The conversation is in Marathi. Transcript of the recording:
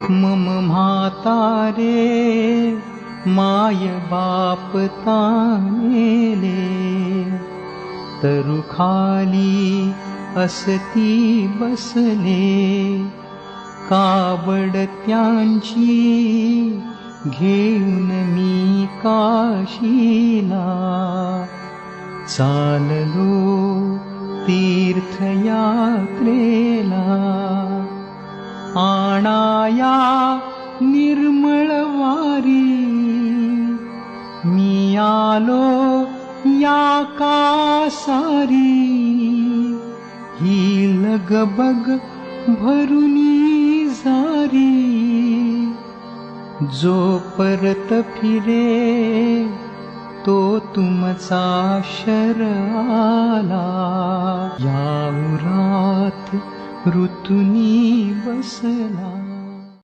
मम म्हातारे माय बाप तानेले, तरुखाली असती बसले, कावड त्यांची घेऊन मी काशीला. चाललो तीर्थयात्रेला, आणाया निर्मळ वारी. मी आलो या कासारी, ही लगबग भरुनी जारी. जो परत फिरे तो तुमचा शर आला. या उरात ऋतुनी बसला.